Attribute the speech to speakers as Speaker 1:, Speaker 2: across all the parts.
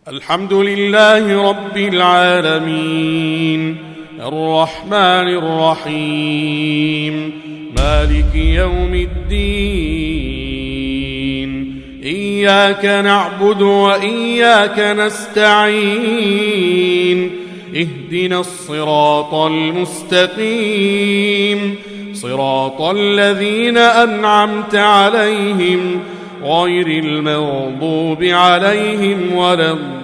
Speaker 1: الحمد لله رب العالمين الرحمن الرحيم مالك يوم الدين إياك نعبد وإياك نستعين اهدنا الصراط المستقيم صراط الذين أنعمت عليهم غير المغضوب عليهم ولا الضالين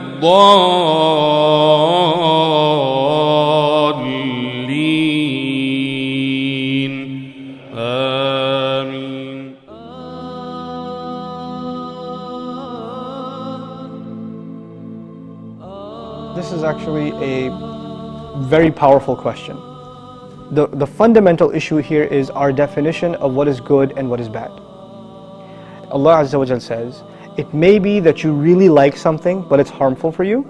Speaker 1: آمين.
Speaker 2: This is actually a very powerful question. The fundamental issue here is our definition of what is good and what is bad. Allah Azza wa Jal says, it may be that you really like something but it's harmful for you,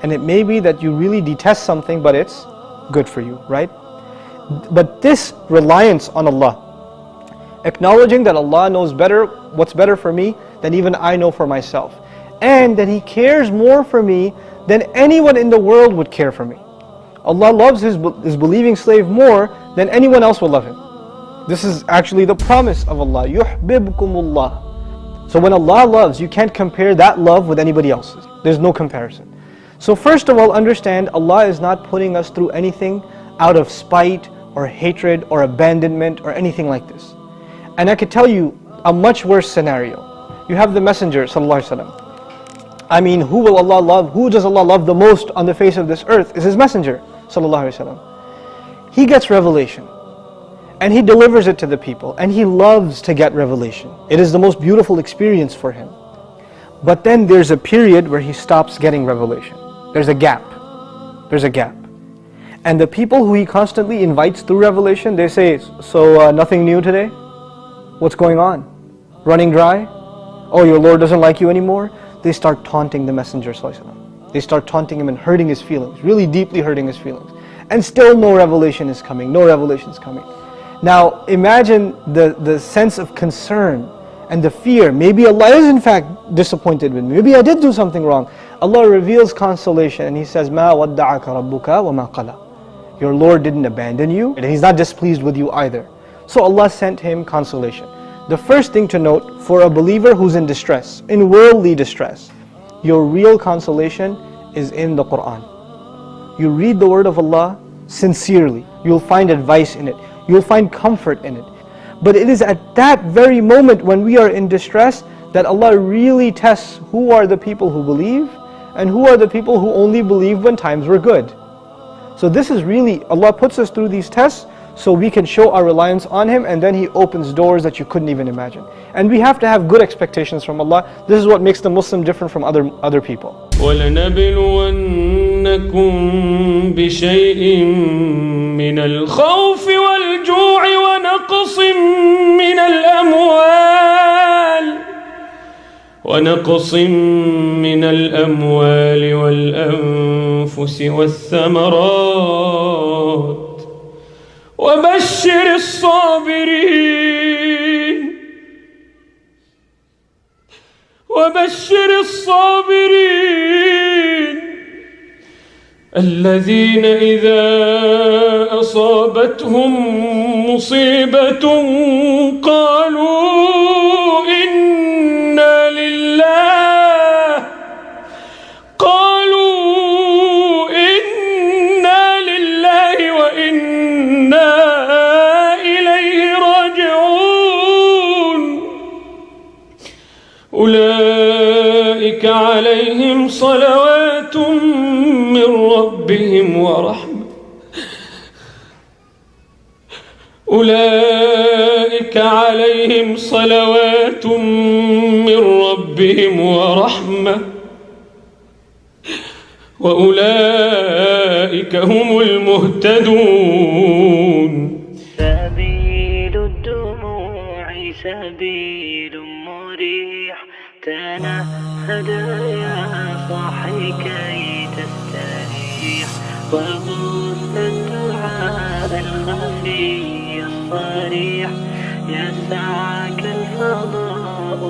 Speaker 2: and it may be that you really detest something but it's good for you, right? But this reliance on Allah, acknowledging that Allah knows better what's better for me than even I know for myself, and that He cares more for me than anyone in the world would care for me. Allah loves His believing slave more than anyone else will love him. This is actually the promise of Allah. يُحْبِبْكُمُ So when Allah loves, you can't compare that love with anybody else's. There's no comparison. So first of all, understand Allah is not putting us through anything out of spite or hatred or abandonment or anything like this. And I could tell you a much worse scenario. You have the Messenger sallallahu alaihi wasallam. I mean, who will Allah love? Who does Allah love the most on the face of this earth? Is His Messenger sallallahu alaihi wasallam. He gets revelation, and he delivers it to the people, and he loves to get revelation. It is the most beautiful experience for him. But then there's a period where he stops getting revelation. There's a gap. There's a gap. And the people who he constantly invites through revelation, they say, so nothing new today? What's going on? Running dry? Oh, your Lord doesn't like you anymore? They start taunting the Messenger sallallahu alaihi wasallam. They start taunting him and hurting his feelings, really deeply hurting his feelings. And still no revelation is coming, no revelation is coming. Now imagine the sense of concern and the fear. Maybe Allah is in fact disappointed with me. Maybe I did do something wrong. Allah reveals consolation and He says, مَا وَدَّعَكَ رَبُّكَ وَمَا قَلَى. Your Lord didn't abandon you, and He's not displeased with you either. So Allah sent him consolation. The first thing to note for a believer who's in distress, in worldly distress, your real consolation is in the Quran. You read the word of Allah sincerely. You'll find advice in it. You'll find comfort in it. But it is at that very moment when we are in distress that Allah really tests who are the people who believe and who are the people who only believe when times were good. So this is really, Allah puts us through these tests so we can show our reliance on Him, and then He opens doors that you couldn't even imagine. And we have to have good expectations from Allah. This is what makes the Muslim different from other people.
Speaker 1: وَلَنَبْلُوَنَّكُمْ بِشَيْءٍ مِّنَ الْخَوْفِ وَالْجُوعِ ونقص من الأموال والأنفس والثمرات وبشر الصابرين الذين إذا أصابتهم مصيبة قالوا إنا لله وإنا إليه راجعون أولئك عليهم صلوات من ربهم ورحمة أولئك عليهم صلوات من ربهم ورحمة وأولئك هم المهتدون.
Speaker 3: سبيل الدموع سبيل مريح تنهد يا صاحي كي تستريح وغص الدعاء الخفي الصريح يسعك الفضاء